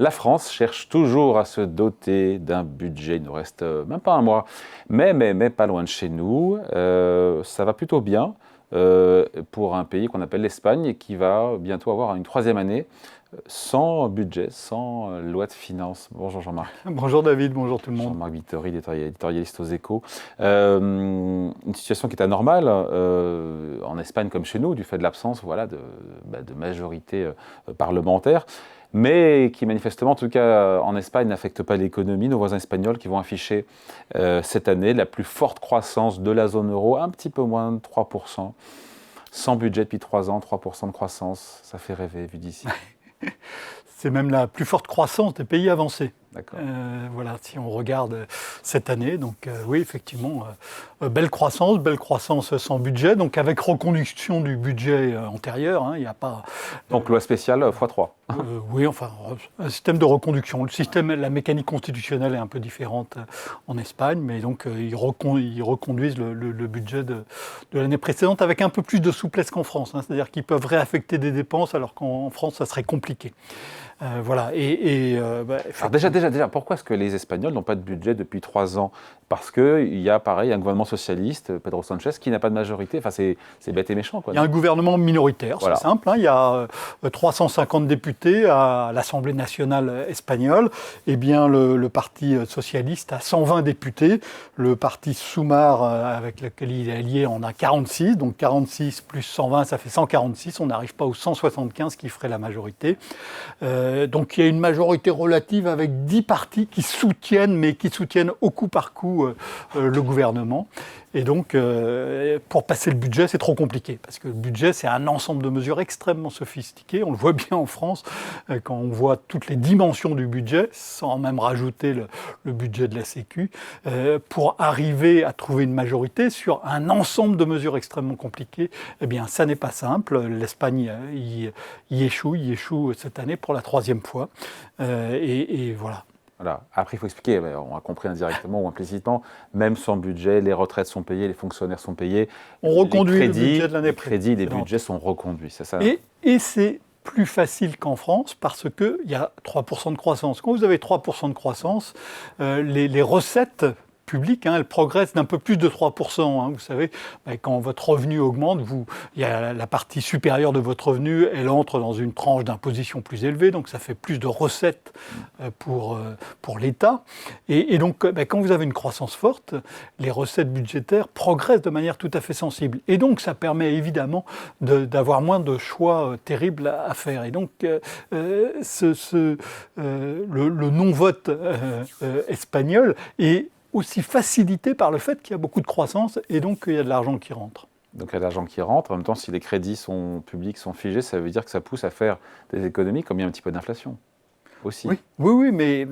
La France cherche toujours à se doter d'un budget. Il nous reste même pas un mois, mais pas loin de chez nous. Ça va plutôt bien pour un pays qu'on appelle l'Espagne et qui va bientôt avoir une troisième année sans budget, sans loi de finances. Bonjour Jean-Marc. Bonjour David, bonjour tout le monde. Jean-Marc Vittori, éditorialiste aux Échos. Une situation qui est anormale en Espagne comme chez nous, du fait de l'absence de majorité parlementaire, mais qui manifestement, en tout cas en Espagne, n'affecte pas l'économie. Nos voisins espagnols qui vont afficher cette année la plus forte croissance de la zone euro, un petit peu moins de 3%. Sans budget depuis 3 ans, 3% de croissance, ça fait rêver vu d'ici. C'est même la plus forte croissance des pays avancés. D'accord. Voilà, si on regarde cette année, donc oui, effectivement, belle croissance sans budget, donc avec reconduction du budget antérieur, il n'y a pas... Donc loi spéciale x3. Oui, enfin, un système de reconduction. La mécanique constitutionnelle est un peu différente en Espagne, mais donc ils reconduisent le budget de l'année précédente avec un peu plus de souplesse qu'en France, c'est-à-dire qu'ils peuvent réaffecter des dépenses alors qu'en France, ça serait compliqué. Voilà. Alors déjà, pourquoi est-ce que les Espagnols n'ont pas de budget depuis 3 ans? Parce qu'il y a, pareil, un gouvernement socialiste, Pedro Sánchez, qui n'a pas de majorité. Enfin, c'est bête et méchant, quoi. Il y a un gouvernement minoritaire, voilà. C'est simple. Il y a 350 députés à l'Assemblée nationale espagnole. Eh bien, le Parti socialiste a 120 députés. Le Parti Sumar, avec lequel il est allié, en a 46. Donc 46 plus 120, ça fait 146. On n'arrive pas aux 175 qui ferait la majorité. Donc il y a une majorité relative avec 10 partis qui soutiennent au coup par coup le gouvernement. Et donc, pour passer le budget, c'est trop compliqué. Parce que le budget, c'est un ensemble de mesures extrêmement sophistiquées. On le voit bien en France, quand on voit toutes les dimensions du budget, sans même rajouter le budget de la Sécu, pour arriver à trouver une majorité sur un ensemble de mesures extrêmement compliquées. Eh bien, ça n'est pas simple. L'Espagne y échoue cette année pour la 3e fois. Et voilà. Voilà. Après, il faut expliquer, on a compris indirectement ou implicitement, même sans budget, les retraites sont payées, les fonctionnaires sont payés. On reconduit le budget de l'année précédente. Les budgets sont reconduits, c'est ça? Et c'est plus facile qu'en France parce qu'il y a 3% de croissance. Quand vous avez 3% de croissance, les recettes publiques, elles progressent d'un peu plus de 3%. Vous savez, quand votre revenu augmente, il y a la partie supérieure de votre revenu, elle entre dans une tranche d'imposition plus élevée, donc ça fait plus de recettes pour l'État. Et donc, quand vous avez une croissance forte, les recettes budgétaires progressent de manière tout à fait sensible. Et donc, ça permet évidemment d'avoir moins de choix terribles à faire. Et donc, le non-vote espagnol est aussi facilité par le fait qu'il y a beaucoup de croissance et donc qu'il y a de l'argent qui rentre. Donc il y a de l'argent qui rentre. En même temps, si les crédits publics sont figés, ça veut dire que ça pousse à faire des économies comme il y a un petit peu d'inflation aussi. Oui, mais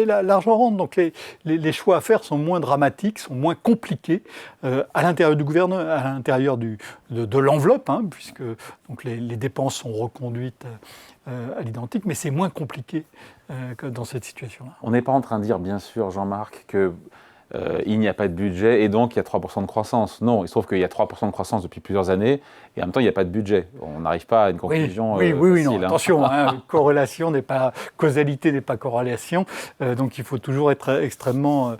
l'argent rentre. Donc les choix à faire sont moins dramatiques, sont moins compliqués à l'intérieur du gouvernement, à l'intérieur de l'enveloppe, puisque donc les dépenses sont reconduites à l'identique, mais c'est moins compliqué que dans cette situation-là. On n'est pas en train de dire, bien sûr, Jean-Marc, qu'il n'y a pas de budget et donc il y a 3% de croissance. Non, il se trouve qu'il y a 3% de croissance depuis plusieurs années et en même temps il n'y a pas de budget. On n'arrive pas à une conclusion Oui, non, attention, causalité n'est pas corrélation, donc il faut toujours être extrêmement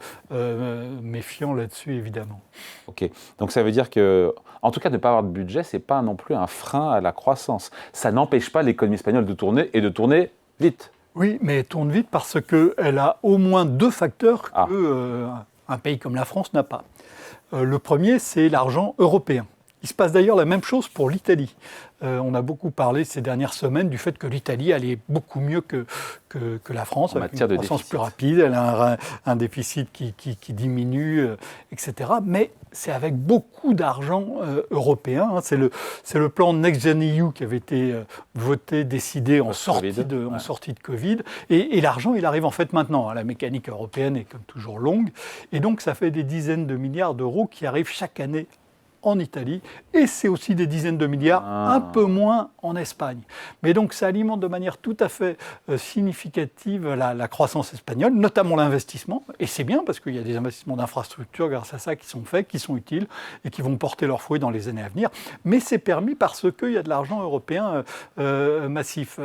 méfiant là-dessus, évidemment. Ok, donc ça veut dire que, en tout cas, ne pas avoir de budget, c'est pas non plus un frein à la croissance. Ça n'empêche pas l'économie espagnole de tourner et de tourner vite. Oui, mais elle tourne vite parce qu'elle a au moins 2 facteurs qu'un pays comme la France n'a pas. Le premier, c'est l'argent européen. Il se passe d'ailleurs la même chose pour l'Italie. On a beaucoup parlé ces dernières semaines du fait que l'Italie allait beaucoup mieux que la France, avec une croissance plus rapide, elle a un déficit qui diminue, etc. Mais c'est avec beaucoup d'argent européen. C'est le plan Next Gen EU qui avait été voté, décidé en sortie de Covid. Et l'argent, il arrive en fait maintenant. La mécanique européenne est comme toujours longue. Et donc, ça fait des dizaines de milliards d'euros qui arrivent chaque année en Italie, et c'est aussi des dizaines de milliards, un peu moins en Espagne. Mais donc ça alimente de manière tout à fait significative la croissance espagnole, notamment l'investissement, et c'est bien parce qu'il y a des investissements d'infrastructures grâce à ça qui sont faits, qui sont utiles, et qui vont porter leurs fruits dans les années à venir, mais c'est permis parce qu'il y a de l'argent européen massif.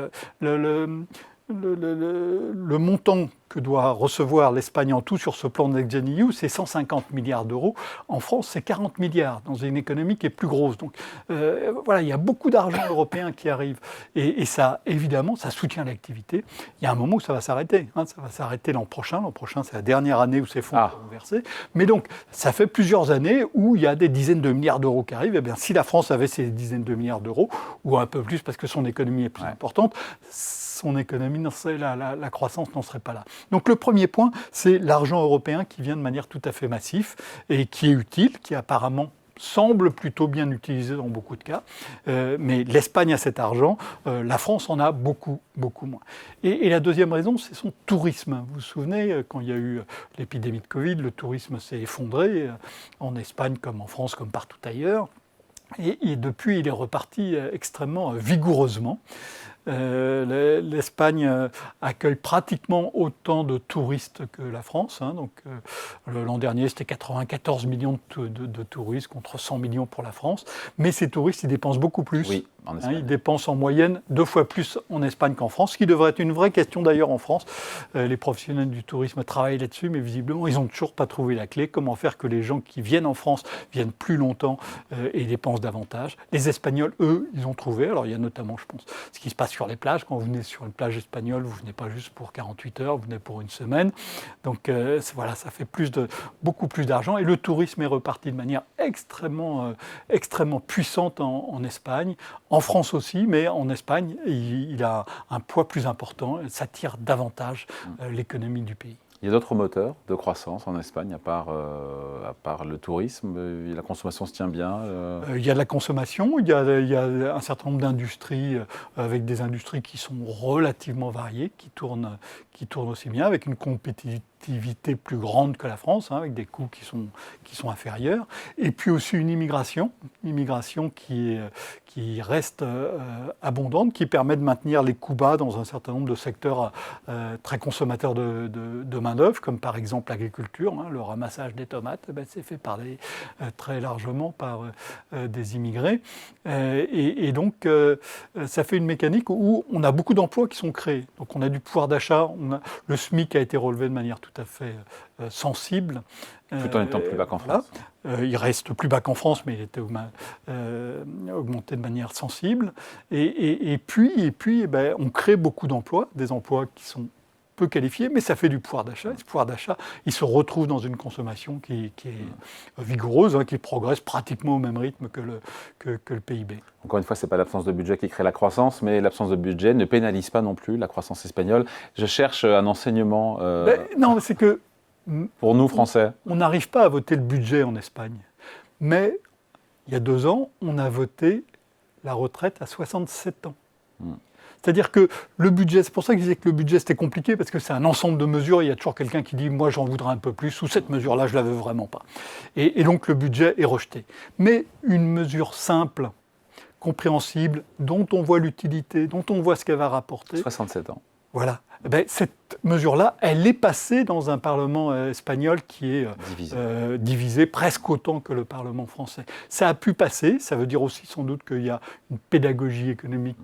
le montant que doit recevoir l'Espagne en tout sur ce plan de NextGenEU, c'est 150 milliards d'euros. En France, c'est 40 milliards, dans une économie qui est plus grosse. Donc voilà, il y a beaucoup d'argent européen qui arrive. Et ça, évidemment, ça soutient l'activité. Il y a un moment où ça va s'arrêter. Hein, ça va s'arrêter l'an prochain. L'an prochain, c'est la dernière année où ces fonds seront versés. Mais donc, ça fait plusieurs années où il y a des dizaines de milliards d'euros qui arrivent. Eh bien, si la France avait ces dizaines de milliards d'euros, ou un peu plus parce que son économie est plus importante, son économie, la croissance n'en serait pas là. Donc le premier point, c'est l'argent européen qui vient de manière tout à fait massive et qui est utile, qui apparemment semble plutôt bien utilisé dans beaucoup de cas. Mais l'Espagne a cet argent, la France en a beaucoup, beaucoup moins. Et la deuxième raison, c'est son tourisme. Vous vous souvenez, quand il y a eu l'épidémie de Covid, le tourisme s'est effondré, en Espagne comme en France, comme partout ailleurs. Et depuis, il est reparti extrêmement vigoureusement. L'Espagne accueille pratiquement autant de touristes que la France. Hein, donc, l'an dernier, c'était 94 millions de touristes contre 100 millions pour la France. Mais ces touristes, ils dépensent beaucoup plus. Oui, en Espagne. Ils dépensent en moyenne 2 fois plus en Espagne qu'en France, ce qui devrait être une vraie question d'ailleurs en France. Les professionnels du tourisme travaillent là-dessus, mais visiblement, ils n'ont toujours pas trouvé la clé. Comment faire que les gens qui viennent en France viennent plus longtemps et dépensent davantage. Les Espagnols, eux, ils ont trouvé. Alors, il y a notamment, je pense, ce qui se passe sur les plages. Quand vous venez sur une plage espagnole, vous ne venez pas juste pour 48 heures, vous venez pour une semaine. Donc voilà, ça fait beaucoup plus d'argent. Et le tourisme est reparti de manière extrêmement puissante en Espagne. En France aussi, mais en Espagne, il a un poids plus important. Ça tire davantage l'économie du pays. Il y a d'autres moteurs de croissance en Espagne, à part le tourisme. La consommation se tient bien. Il y a de la consommation, il y a un certain nombre d'industries, avec des industries qui sont relativement variées, qui tournent aussi bien, avec une compétitivité plus grande que la France, hein, avec des coûts qui sont inférieurs. Et puis aussi une immigration qui reste abondante, qui permet de maintenir les coûts bas dans un certain nombre de secteurs très consommateurs de main-d'œuvre, comme par exemple l'agriculture. Hein, le ramassage des tomates, c'est fait très largement par des immigrés. Et donc, ça fait une mécanique où on a beaucoup d'emplois qui sont créés. Donc, on a du pouvoir d'achat. Le SMIC a été relevé de manière tout à fait sensible. Tout en étant plus bas qu'en France. Il reste plus bas qu'en France, mais il était augmenté de manière sensible. Et puis on crée beaucoup d'emplois, des emplois qui sont peu qualifiés, mais ça fait du pouvoir d'achat. Et ce pouvoir d'achat, il se retrouve dans une consommation qui est vigoureuse, hein, qui progresse pratiquement au même rythme que le PIB. Encore une fois, ce n'est pas l'absence de budget qui crée la croissance, mais l'absence de budget ne pénalise pas non plus la croissance espagnole. Je cherche un enseignement... Non, c'est que... Pour nous, Français. On n'arrive pas à voter le budget en Espagne. Mais, il y a 2 ans, on a voté la retraite à 67 ans. C'est-à-dire que le budget, c'est pour ça que je disais que le budget c'était compliqué, parce que c'est un ensemble de mesures, il y a toujours quelqu'un qui dit « moi j'en voudrais un peu plus » ou « cette mesure-là, je ne la veux vraiment pas ». Et donc le budget est rejeté. Mais une mesure simple, compréhensible, dont on voit l'utilité, dont on voit ce qu'elle va rapporter... 67 ans. Voilà. Cette mesure-là, elle est passée dans un Parlement espagnol qui est divisé presque autant que le Parlement français. Ça a pu passer, ça veut dire aussi sans doute qu'il y a une pédagogie économique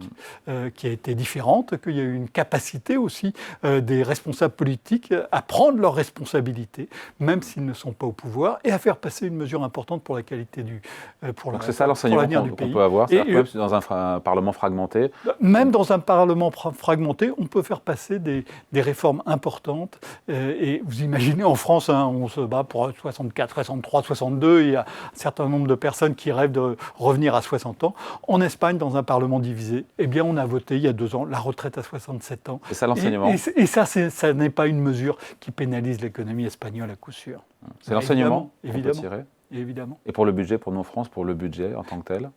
qui a été différente, qu'il y a eu une capacité aussi des responsables politiques à prendre leurs responsabilités, même s'ils ne sont pas au pouvoir, et à faire passer une mesure importante pour la qualité Donc c'est ça l'enseignement qu'on peut avoir, c'est-à-dire que dans un Parlement fragmenté. Même dans un Parlement fragmenté, on peut faire passer des réformes importantes. Et vous imaginez, en France, hein, on se bat pour 64, 63, 62. Il y a un certain nombre de personnes qui rêvent de revenir à 60 ans. En Espagne, dans un Parlement divisé, eh bien, on a voté il y a 2 ans la retraite à 67 ans. C'est ça l'enseignement. Et ça n'est pas une mesure qui pénalise l'économie espagnole à coup sûr. C'est l'enseignement qu'on peut évidemment. tirer. Évidemment. Et pour le budget, pour nous en France, pour le budget en tant que tel,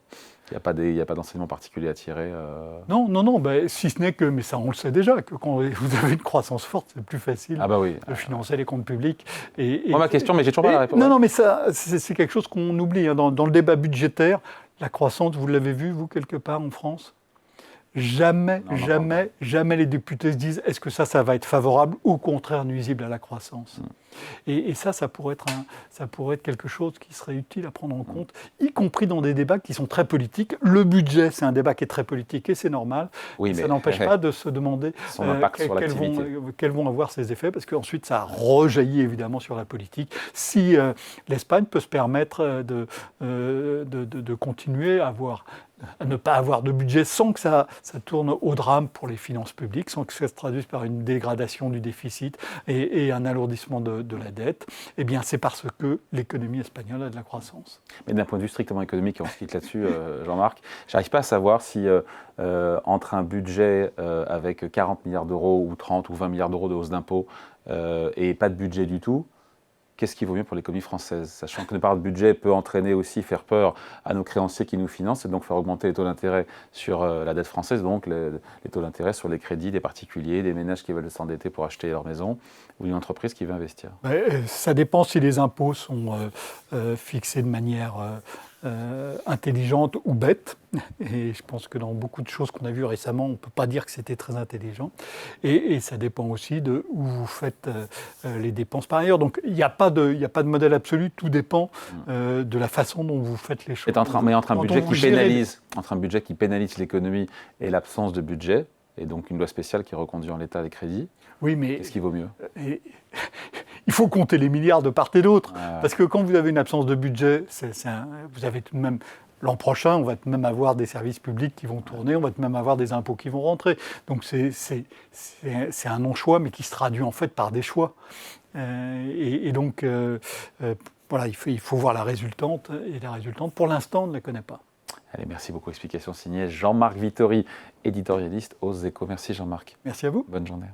il n'y a pas d'enseignement particulier à tirer Non, si ce n'est que, mais ça on le sait déjà, que quand vous avez une croissance forte, c'est plus facile de financer les comptes publics. Moi, ma question, mais j'ai toujours pas la réponse. Non, mais ça, c'est quelque chose qu'on oublie. Hein. Dans le débat budgétaire, la croissance, vous l'avez vu, vous, quelque part en France ? Jamais les députés se disent est-ce que ça va être favorable ou au contraire nuisible à la croissance. Et ça pourrait être quelque chose qui serait utile à prendre en compte, y compris dans des débats qui sont très politiques. Le budget, c'est un débat qui est très politique et c'est normal. Oui, mais ça n'empêche pas de se demander son impact sur l'activité. quels vont avoir ces effets, parce qu'ensuite ça rejaillit évidemment sur la politique. Si l'Espagne peut se permettre de continuer à ne pas avoir de budget sans que ça tourne au drame pour les finances publiques, sans que ça se traduise par une dégradation du déficit et un alourdissement de la dette, eh bien c'est parce que l'économie espagnole a de la croissance. Mais d'un point de vue strictement économique, et on se quitte là-dessus, Jean-Marc, j'arrive pas à savoir si entre un budget avec 40 milliards d'euros ou 30 ou 20 milliards d'euros de hausse d'impôts et pas de budget du tout, qu'est-ce qui vaut mieux pour l'économie française? Sachant que ne pas de budget peut entraîner aussi, faire peur à nos créanciers qui nous financent et donc faire augmenter les taux d'intérêt sur la dette française, donc les taux d'intérêt sur les crédits des particuliers, des ménages qui veulent s'endetter pour acheter leur maison ou une entreprise qui veut investir. Ça dépend si les impôts sont fixés de manière intelligente ou bête. Et je pense que dans beaucoup de choses qu'on a vues récemment, on ne peut pas dire que c'était très intelligent. Et ça dépend aussi de où vous faites les dépenses par ailleurs. Donc il n'y a pas de modèle absolu, tout dépend de la façon dont vous faites les choses. Mais entre un budget qui pénalise l'économie et l'absence de budget, et donc une loi spéciale qui reconduit en l'état les crédits, oui, mais qu'est-ce qui vaut mieux? Il faut compter les milliards de part et d'autre. Parce que quand vous avez une absence de budget, vous avez tout de même... L'an prochain, on va même avoir des services publics qui vont tourner, on va même avoir des impôts qui vont rentrer. Donc c'est un non-choix, mais qui se traduit en fait par des choix. Et donc, voilà, il faut voir la résultante. Et la résultante, pour l'instant, on ne la connaît pas. Allez, merci beaucoup. Explication signée Jean-Marc Vittori, éditorialiste aux Échos. Merci Jean-Marc. Merci à vous. Bonne journée.